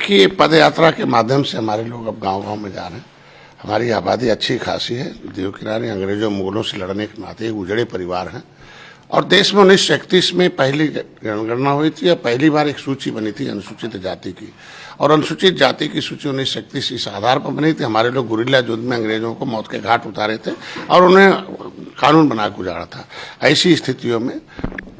देखिए, पद यात्रा के माध्यम से हमारे लोग अब गांव-गांव में जा रहे हैं। हमारी आबादी अच्छी खासी है। दीव किनारे अंग्रेजों मुगलों से लड़ने के नाते एक उजड़े परिवार हैं और देश में 1931 में पहली जनगणना हुई थी और पहली बार एक सूची बनी थी अनुसूचित जाति की। और अनुसूचित जाति की सूची 1931 इस आधार पर बनी थी, हमारे लोग गुरिल्ला युद्ध में अंग्रेजों को मौत के घाट उतारे थे और उन्हें कानून बना के गुजारा था। ऐसी स्थितियों में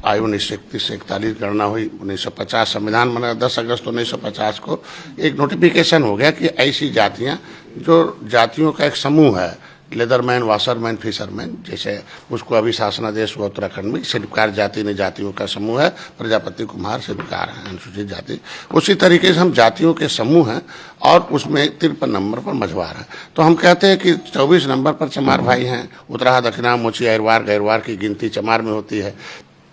आयु 1931 से 41 गणना हुई। 1950 संविधान बना। 10 अगस्त 1950 को एक नोटिफिकेशन हो गया कि ऐसी जातियां जो जातियों का एक समूह है, लेदरमैन, वाशरमैन, फिशरमैन, जैसे उसको अभी शासनादेश हुआ उत्तराखंड में, शिल्पकार जाति ने जातियों का समूह है, प्रजापति, कुम्हार, शिल्पकार है अनुसूचित जाति। उसी तरीके से हम जातियों के समूह हैं और उसमें 53 नंबर पर मझवार है। तो हम कहते हैं कि 24 नंबर पर चमार भाई हैं। उतराहा, दक्षिणा, मोची, अहिरवार, गैरवार की गिनती चमार में होती है।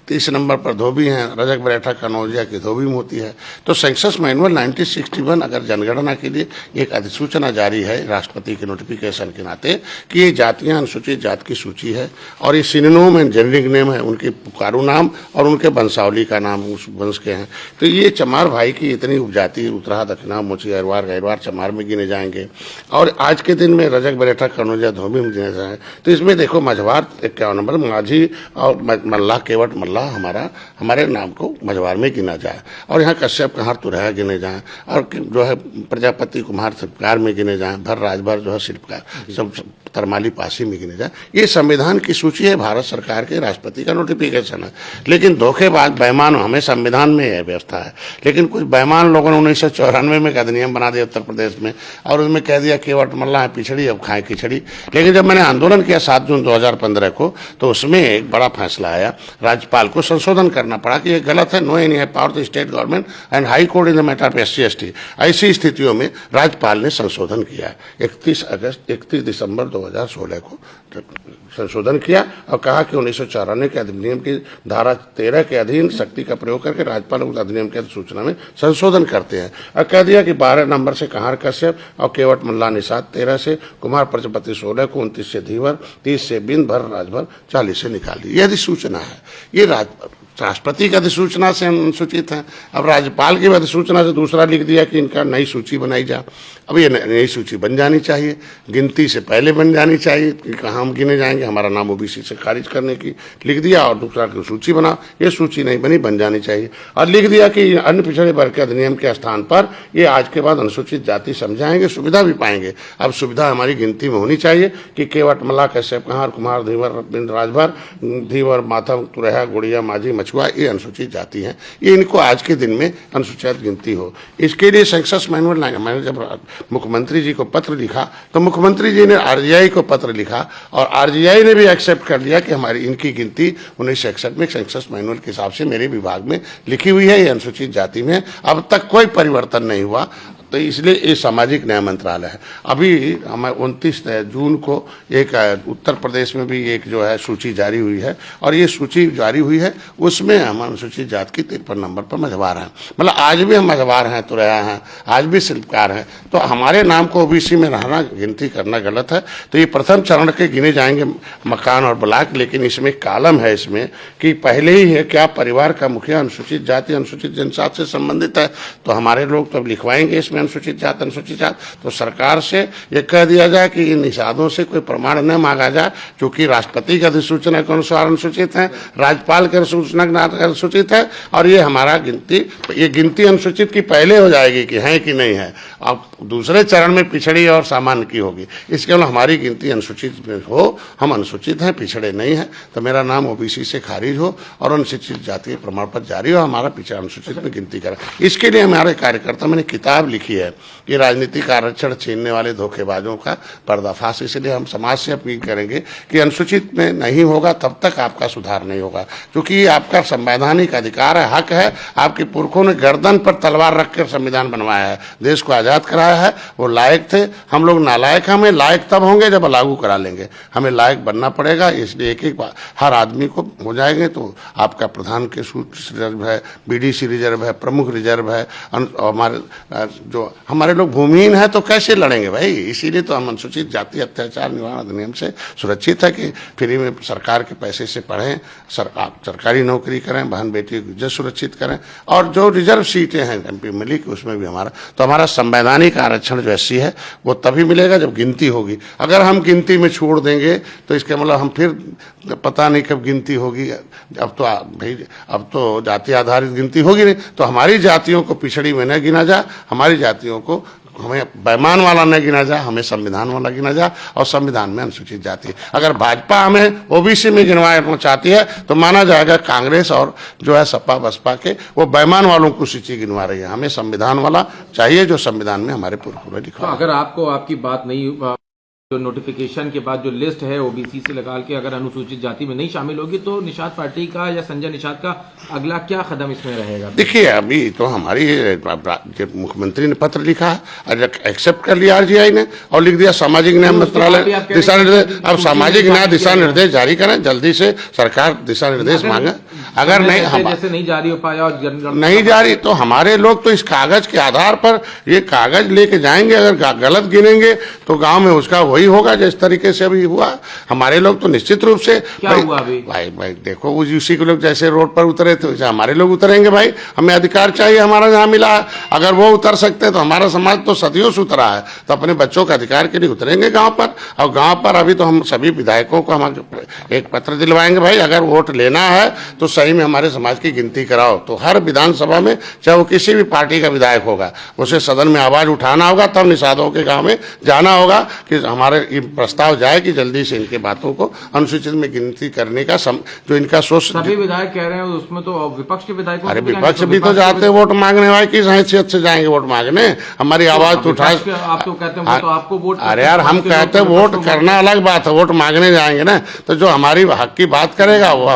30 नंबर पर धोबी हैं। रजक, बरेठा, कनौजिया की धोबी में होती है। तो सेंसस मैनुअल 1961 अगर जनगणना के लिए एक अधिसूचना जारी है राष्ट्रपति के नोटिफिकेशन के नाते कि ये जातियां अनुसूचित जाति की सूची है और ये सिनोनिम एंड जेनरिक नेम है, उनके पुकारू नाम और उनके वंशावली का नाम उस वंश के हैं। तो ये चमार भाई की इतनी उपजाति उतराहा, दक्षिणा, मोची, अहिरवार, गैरवार चमार में गिने जाएंगे और आज के दिन में रजक, बरेठा, कनौजिया धोबी में गिने जाए। तो इसमें देखो, मझवार 51 नंबर, माझी और मल्लाह, केवट मल्लाह हमारे नाम को मझवार में गिना जाए और यहाँ कश्यप, कहार, तुरैया गिने जाएं और जो है प्रजापति, कुम्हार शिल्पकार में गिने जाएं, भर, राजभर जो है शिल्पकार, सब तरमाली, पासी में गिने जाए। ये संविधान की सूची है, भारत सरकार के राष्ट्रपति का नोटिफिकेशन है। लेकिन धोखेबाज बेईमान, हमें संविधान में यह व्यवस्था है, लेकिन कुछ बेईमान लोगों ने 1994 में एक अधिनियम बना दिया उत्तर प्रदेश में और उसमें कह दिया केवट मल्लाह है पिछड़ी, अब खाएं खिचड़ी। लेकिन जब मैंने आंदोलन किया 7 जून 2015 को, तो उसमें एक बड़ा फैसला आया, राज्यपाल को संशोधन करना पड़ा कि ये गलत है। नो एनी है power the state government and high court in the matter of SC/ST। ऐसी स्थितियों में राज्यपाल ने संशोधन किया। 31 दिसंबर 2016 को संशोधन किया और कहा कि 1994 के अधिनियम की धारा 13 के अधीन शक्ति का प्रयोग करके राज्यपाल उस अधिनियम के सूचना में संशोधन करते हैं और कह दिया कि 12 नंबर से कहार, कश्यप और केवट मल्लाह निषाद, 13 से कुमार, प्रजापति 16 को, 29 से धीवर, 30 से बिंद, भर, राजभर 40 से निकाल दी। यह अधिसूचना है। ये राष्ट्रपति की अधिसूचना से अनुसूचित है। अब राज्यपाल की अधिसूचना से दूसरा लिख दिया कि इनका नई सूची बनाई जा। अब ये नई सूची बन जानी चाहिए, गिनती से पहले बन जानी चाहिए कि कहाँ हम गिने जाएंगे, हमारा नाम OBC से खारिज करने की लिख दिया और दूसरा की सूची बना। ये सूची नहीं बनी, बन जानी चाहिए। और लिख दिया कि अन्य पिछड़े वर्ग के अधिनियम के स्थान पर ये आज के बाद अनुसूचित जाति समझाएंगे, सुविधा भी पाएंगे। अब सुविधा हमारी गिनती में होनी चाहिए कि केवट, मल्लाह, कश्यप, कहार, कुमार, धीवर, बिंद, राजभर, धीवर, माथम, तुरैया, गुड़िया, माझी, मछुआ, ये अनुसूचित जाति हैं। ये इनको आज के दिन में अनुसूचित गिनती हो, इसके लिए सेंसस मैनुअल लाएंगे। मैंने जब मुख्यमंत्री जी को पत्र लिखा तो मुख्यमंत्री जी ने RGI को पत्र लिखा और RGI ने भी एक्सेप्ट कर लिया कि हमारी इनकी गिनती 1961 में सेंसस मैनुअल के हिसाब से मेरे विभाग में लिखी हुई है, ये अनुसूचित जाति में। अब तक कोई परिवर्तन नहीं हुआ, तो इसलिए ये सामाजिक न्याय मंत्रालय है। अभी हमें 29 जून को एक उत्तर प्रदेश में भी एक जो है सूची जारी हुई है और ये सूची जारी हुई है, उसमें हम अनुसूचित जाति की 53 नंबर पर मझवार हैं। मतलब आज भी हम मझवार हैं, तुरैया हैं, आज भी शिल्पकार हैं। तो हमारे नाम को OBC में रहना, गिनती करना गलत है। तो ये प्रथम चरण के गिने जाएंगे मकान और ब्लॉक, लेकिन इसमें कालम है इसमें कि पहले ही है क्या परिवार का मुखिया अनुसूचित जाति, अनुसूचित जनजाति से संबंधित है। तो हमारे लोग तो लिखवाएंगे इसमें अनुसूचित जाति, अनुसूचित जाति। तो सरकार से ये कह दिया जाए कि इन निषादों से कोई प्रमाण न मांगा जाए, क्योंकि राष्ट्रपति की अधिसूचना के अनुसार अनुसूचित है, राज्यपाल के अधिसूचना के अनुसूचित है और ये हमारा गिनती अनुसूचित की पहले हो जाएगी कि है कि नहीं है। अब दूसरे चरण में पिछड़ी और सामान्य की होगी। इसके केवल हमारी गिनती अनुसूचित में हो, हम अनुसूचित हैं, पिछड़े नहीं हैं, तो मेरा नाम OBC से खारिज हो और अनुसूचित जाति प्रमाण पत्र जारी हो, हमारा पिछड़ा अनुसूचित में गिनती करें। इसके लिए हमारे कार्यकर्ता, मैंने किताब लिखी है कि राजनीतिक आरक्षण छीनने वाले धोखेबाजों का पर्दाफाश। इसलिए हम समाज से अपील करेंगे कि अनुसूचित में नहीं होगा तब तक आपका सुधार नहीं होगा, क्योंकि ये आपका संवैधानिक अधिकार है, हक है। आपके पुरखों ने गर्दन पर तलवार रखकर संविधान बनवाया है, देश को आज़ाद कराया है। वो लायक थे, हम लोग नालायक। हमें लायक तब होंगे जब लागू करा लेंगे, हमें लायक बनना पड़ेगा। इसलिए एक बार हर आदमी को हो जाएंगे तो आपका प्रधान के रिजर्व है, BDC रिजर्व है, प्रमुख रिजर्व है, हमारे जो हमारे लोग भूमिहीन है तो कैसे लड़ेंगे भाई। इसीलिए तो हम अनुसूचित जाति अत्याचार निवारण अधिनियम से सुरक्षित है कि फ्री में सरकार के पैसे से पढ़ें, सरकारी नौकरी करें, बहन बेटी की इज्जत सुरक्षित करें। और जो रिजर्व सीटें हैं MP मिली कि उसमें भी हमारा संवैधानिक आरक्षण जो SC है वो तभी मिलेगा जब गिनती होगी। अगर हम गिनती में छोड़ देंगे तो इसके मतलब हम फिर पता नहीं कब गिनती होगी। अब तो जाति आधारित गिनती होगी नहीं, तो हमारी जातियों को पिछड़ी में न गिना जा, हमारी जातियों को हमें बैमान वाला न गिना जा, हमें संविधान वाला गिना जा। और संविधान में अनुसूचित जाति, अगर भाजपा हमें OBC में गिनवाना चाहती है तो माना जाएगा कांग्रेस और जो है सपा बसपा के वो बैमान वालों को सूची गिनवा रही है। हमें संविधान वाला चाहिए जो संविधान में हमारे पूर्व लिखा। अगर आपको आपकी बात नहीं, जो नोटिफिकेशन के बाद जो लिस्ट है OBC से लगा के अगर अनुसूचित जाति में नहीं शामिल होगी तो निषाद पार्टी का या संजय निषाद का अगला क्या कदम इसमें रहेगा? देखिए, अभी तो हमारी मुख्यमंत्री ने पत्र लिखा है, एक्सेप्ट कर लिया RGI ने और लिख दिया सामाजिक न्याय मंत्रालय दिशा निर्देश। अब सामाजिक न्याय दिशा निर्देश जारी करें, जल्दी से सरकार दिशा निर्देश मांगे। अगर नहीं जारी हो पाया और नहीं जारी तो हमारे लोग तो इस कागज के आधार पर ये कागज लेके जाएंगे। अगर गलत गिनेंगे तो गांव में उसका वही होगा जिस तरीके से अभी हुआ। हमारे लोग तो निश्चित रूप से भाई देखो उसी के लोग जैसे रोड पर उतरे थे वैसे हमारे लोग उतरेंगे भाई। हमें अधिकार चाहिए, हमारा जहां मिला है। अगर वो उतर सकते तो हमारा समाज तो सदियों से उतरा है, तो अपने बच्चों के अधिकार के लिए उतरेंगे गांव पर। और गांव पर अभी तो हम सभी विधायकों को हम एक पत्र दिलवाएंगे, भाई अगर वोट लेना है तो सही में हमारे समाज की गिनती कराओ। तो हर विधानसभा में चाहे वो किसी भी पार्टी का विधायक होगा उसे सदन में आवाज उठाना होगा, तब निषादों के गाँव में जाना होगा कि हमारे ये प्रस्ताव जाए कि जल्दी से इनके बातों को अनुसूचित में गिनती करने का जो इनका सोच। सभी विधायक कह रहे हैं, उसमें तो विपक्ष के विधायकों, अरे विपक्ष भी तो जाते वोट मांगने, भाई किस हैसियत से जाएंगे वोट मांगने? हमारी आवाज तो उठा, आप तो कहते हैं तो आपको वोट। अरे यार हम कहते हैं वोट करना अलग बात है, वोट मांगने जाएंगे ना तो जो हमारी हक की बात करेगा वो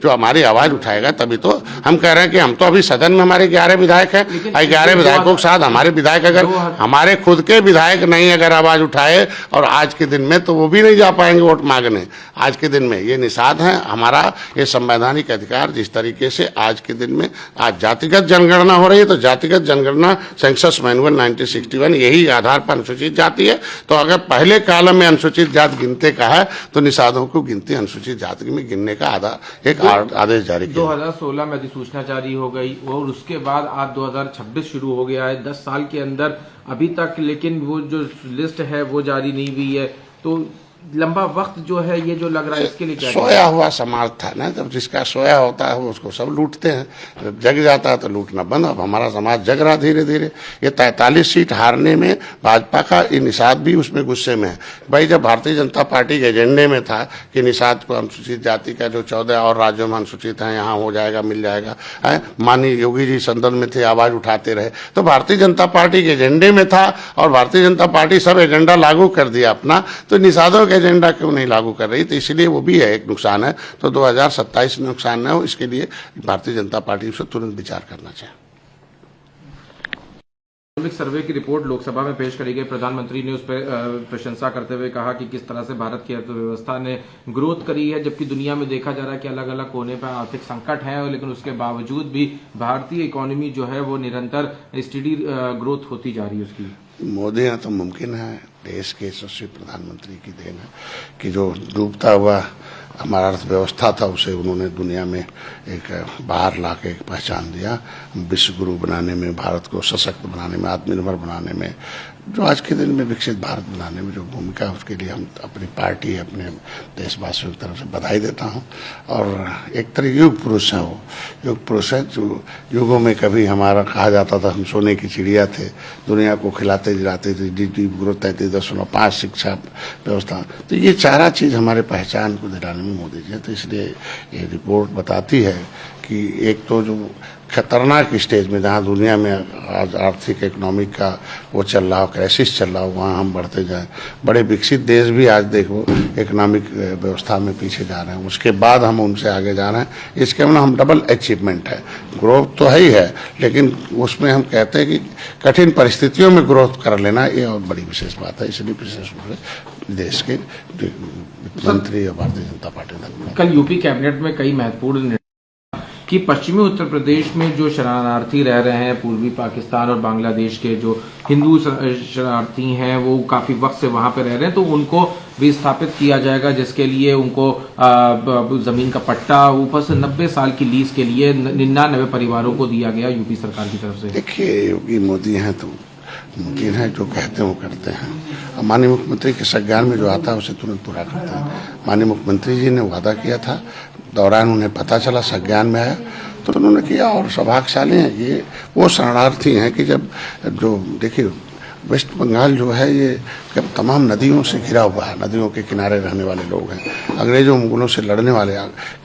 हमारी आवाज उठाएगा। तभी तो हम कह रहे हैं कि हम तो अभी सदन में हमारे 11 विधायक हैं, 11 विधायकों के साथ हमारे विधायक अगर हमारे खुद के विधायक नहीं अगर आवाज उठाए और आज के दिन में तो वो भी नहीं जा पाएंगे वोट मांगने। आज के दिन में ये निषाद है हमारा ये संवैधानिक अधिकार। जिस तरीके से आज के दिन में आज जातिगत जनगणना हो रही है तो जातिगत जनगणना सेंसस मैनुअल 1961 यही आधार पर अनुसूचित जाति है। तो अगर पहले कालम में अनुसूचित जाति गिनते का है तो निषादों को गिनती अनुसूचित जाति में गिनने का एक आदेश जारी किया। 2016 में अधिसूचना जारी हो गई और उसके बाद आज 2026 शुरू हो गया है, 10 साल के अंदर अभी तक लेकिन वो जो लिस्ट है वो जारी नहीं हुई है। तो लंबा वक्त जो है ये जो लग रहा है इसके लिए क्या? सोया हुआ समाज था ना, जब जिसका सोया होता है उसको सब लूटते हैं, जब जग जाता है तो लूटना बंद। अब हमारा समाज जग रहा धीरे धीरे। ये 43 सीट हारने में भाजपा का ये निषाद भी उसमें गुस्से में है। भाई जब भारतीय जनता पार्टी के एजेंडे में था कि निषाद को अनुसूचित जाति का जो 14 और राज्यों में अनुसूचित है यहाँ हो जाएगा, मिल जाएगा, माननीय योगी जी सदन में थे आवाज उठाते रहे, तो भारतीय जनता पार्टी के एजेंडे में था और भारतीय जनता पार्टी सब एजेंडा लागू कर दिया अपना, तो निषादों एजेंडा क्यों नहीं लागू कर रही? तो इसलिए वो भी है एक नुकसान है। तो 2027 में नुकसान न हो इसके लिए भारतीय जनता पार्टी से तुरंत विचार करना चाहिए। सर्वे की रिपोर्ट लोकसभा में पेश करी गई। प्रधानमंत्री ने उस पर प्रशंसा करते हुए कहा कि किस तरह से भारत की अर्थव्यवस्था ने ग्रोथ करी है, जबकि दुनिया में देखा जा रहा है कि अलग अलग कोने पर आर्थिक संकट है, लेकिन उसके बावजूद भी भारतीय इकोनॉमी जो है वो निरंतर स्टेडी ग्रोथ होती जा रही है उसकी। मोदी है तो मुमकिन है, देश के यशस्वी प्रधानमंत्री की देन है कि जो डूबता हुआ हमारा अर्थव्यवस्था था उसे उन्होंने दुनिया में एक बाहर ला के एक पहचान दिया। विश्व गुरु बनाने में, भारत को सशक्त बनाने में, आत्मनिर्भर बनाने में, जो आज के दिन में विकसित भारत बनाने में जो भूमिका है उसके लिए हम अपनी पार्टी अपने देशवासियों की तरफ से बधाई देता हूं। और एक तरह युग पुरुष है, वो युग पुरुष है जो युगों में कभी हमारा कहा जाता था हम सोने की चिड़िया थे, दुनिया को खिलाते जिलाते थे, GDP ग्रोथ 33.5, शिक्षा व्यवस्था, तो ये सारा चीज़ हमारे पहचान को दिलाने में मोदी जी है। तो इसलिए ये रिपोर्ट बताती है कि एक तो जो खतरनाक स्टेज में जहाँ दुनिया में आज आर्थिक इकोनॉमिक का वो चल रहा हो, क्राइसिस चल रहा हो, वहाँ हम बढ़ते जाएं। बड़े विकसित देश भी आज देखो इकोनॉमिक व्यवस्था में पीछे जा रहे हैं, उसके बाद हम उनसे आगे जा रहे हैं। इसके मतलब हम डबल अचीवमेंट है, ग्रोथ तो है ही है, लेकिन उसमें हम कहते हैं कि कठिन परिस्थितियों में ग्रोथ कर लेना ये और बड़ी विशेष बात है। इसलिए विशेष रूप से देश के वित्त मंत्री और भारतीय जनता पार्टी कल यूपी कैबिनेट में कई महत्वपूर्ण कि पश्चिमी उत्तर प्रदेश में जो शरणार्थी रह रहे हैं, पूर्वी पाकिस्तान और बांग्लादेश के जो हिंदू शरणार्थी हैं, वो काफ़ी वक्त से वहाँ पे रह रहे हैं, तो उनको विस्थापित किया जाएगा, जिसके लिए उनको ज़मीन का पट्टा ऊपर से 90 साल की लीज के लिए 99 परिवारों को दिया गया यूपी सरकार की तरफ से। देखिए, योगी मोदी हैं तो मुमकिन है जो कहते हैं वो करते हैं। अब माननीय मुख्यमंत्री के संज्ञान में जो आता है उसे तुरंत पूरा करते हैं। माननीय मुख्यमंत्री जी ने वादा किया था, दौरान उन्हें पता चला, संज्ञान में आया तो उन्होंने किया। और सौभाग्यशाली हैं ये वो शरणार्थी हैं कि जब जो देखिए वेस्ट बंगाल जो है ये तमाम नदियों से घिरा हुआ है, नदियों के किनारे रहने वाले लोग हैं, अंग्रेजों मुगलों से लड़ने वाले।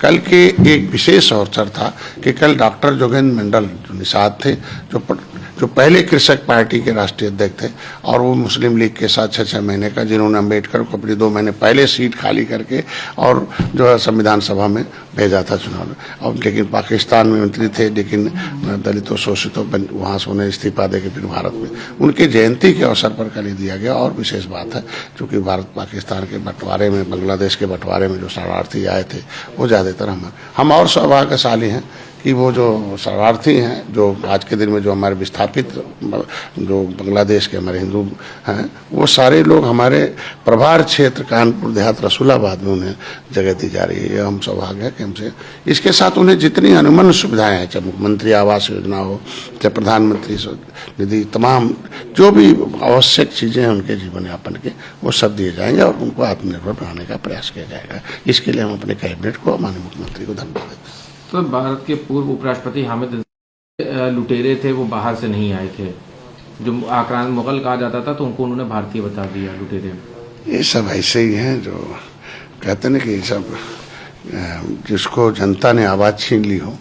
कल के एक विशेष अवसर था कि कल डॉक्टर जोगेंद्र मंडल जो निषाद थे, जो पहले कृषक पार्टी के राष्ट्रीय अध्यक्ष थे, और वो मुस्लिम लीग के साथ 6-6 महीने का, जिन्होंने अम्बेडकर को अपनी 2 महीने पहले सीट खाली करके और जो है संविधान सभा में भेजा था चुनाव में। और लेकिन पाकिस्तान में मंत्री थे, लेकिन दलितों शोषितों वहाँ से उन्हें इस्तीफा देकर फिर भारत में उनके जयंती के अवसर पर कल दिया गया। और विशेष बात है क्योंकि भारत पाकिस्तान के बंटवारे में, बांग्लादेश के बंटवारे में जो शरणार्थी आए थे वो ज़्यादातर हम और सौभाग्यशाली हैं कि वो जो शरणार्थी हैं, जो आज के दिन में जो हमारे विस्थापित जो बांग्लादेश के हमारे हिंदू हैं, वो सारे लोग हमारे प्रभार क्षेत्र कानपुर देहात रसूलाबाद में उन्हें जगह दी जा रही है। हम सौभाग्य है कि हमसे इसके साथ उन्हें जितनी अनुमन्य सुविधाएं हैं, चाहे मुख्यमंत्री आवास योजना हो, चाहे प्रधानमंत्री निधि, तमाम जो भी आवश्यक चीज़ें हैं उनके जीवन यापन के, वो सब दिए जाएंगे और उनको आत्मनिर्भर बनाने का प्रयास किया जाएगा। इसके लिए हम अपने कैबिनेट को, माननीय मुख्यमंत्री को धन्यवाद देते हैं। तो भारत के पूर्व उपराष्ट्रपति हामिद लुटेरे थे, वो बाहर से नहीं आए थे, जो आक्रांत मुगल कहा जाता था, तो उनको उन्होंने भारतीय बता दिया लुटेरे। ये सब ऐसे ही हैं जो कहते हैं कि ये सब जिसको जनता ने आवाज़ छीन ली हो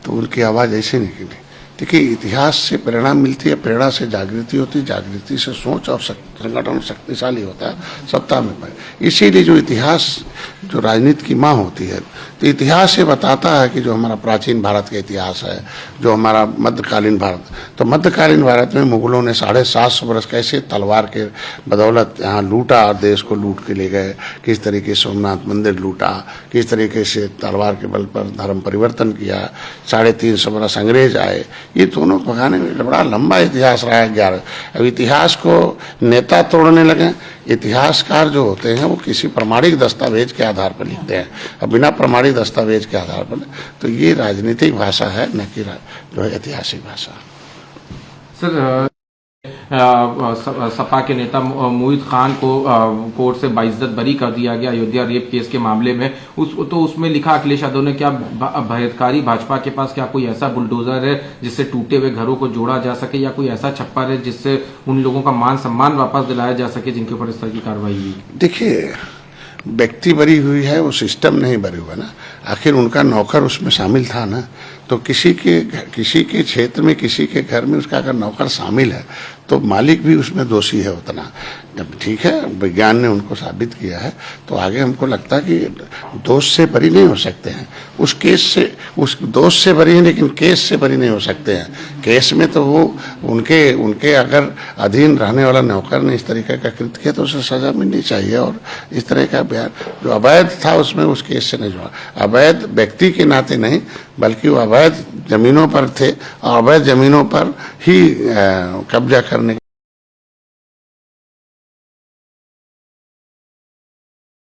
तो उनकी आवाज़ ऐसे निकली। देखिए, इतिहास से प्रेरणा मिलती है, प्रेरणा से जागृति होती है, जागृति से सोच और संगठन शक्तिशाली होता है, सत्ता में पाए। इसीलिए जो इतिहास, जो राजनीति की माँ होती है, तो इतिहास ये बताता है कि जो हमारा प्राचीन भारत का इतिहास है, जो हमारा मध्यकालीन भारत, तो मध्यकालीन भारत में मुगलों ने 750 वर्ष कैसे तलवार के बदौलत यहाँ लूटा और देश को लूट के ले गए, किस तरीके से सोमनाथ मंदिर लूटा, किस तरीके से तलवार के बल पर धर्म परिवर्तन किया, 350 वर्ष अंग्रेज आए। ये दोनों भगाने में बड़ा लंबा इतिहास रहा है। 11 अब इतिहास को नेता तोड़ने लगे। इतिहासकार जो होते हैं वो किसी प्रमाणिक दस्तावेज के आधार पर लिखते हैं, अब बिना प्रमाणिक दस्तावेज के आधार पर, तो ये राजनीतिक भाषा है, न कि जो है ऐतिहासिक भाषा। सर, सपा के नेता मोहित खान को कोर्ट से बाइज्जत बरी कर दिया गया अयोध्या रेप केस के मामले में। उसमें लिखा अखिलेश यादव ने, क्या बहिष्कारी भाजपा के पास क्या कोई ऐसा बुलडोजर है जिससे टूटे हुए घरों को जोड़ा जा सके, या कोई ऐसा छप्पर है जिससे उन लोगों का मान सम्मान वापस दिलाया जा सके जिनके ऊपर इस तरह की कार्रवाई हुई? देखिए, व्यक्ति बरी हुई है, वो सिस्टम नहीं बरी हुआ ना। आखिर उनका नौकर उसमें शामिल था ना, तो किसी के क्षेत्र में, किसी के घर में उसका अगर नौकर शामिल है तो मालिक भी उसमें दोषी है उतना। जब ठीक है, विज्ञान ने उनको साबित किया है, तो आगे हमको लगता है कि दोष से बरी नहीं हो सकते हैं। उस केस से, उस दोष से बरी है, लेकिन केस से बरी नहीं हो सकते हैं। केस में तो वो उनके अगर अधीन रहने वाला नौकर ने इस तरीके का कृत्य किया तो उसे सजा मिलनी चाहिए। और इस तरह का बयान जो अवैध था उसमें उस केस से नहीं जुड़ा। अवैध व्यक्ति के नाते नहीं, बल्कि वो अवैध जमीनों पर थे और अवैध जमीनों पर ही कब्जा करने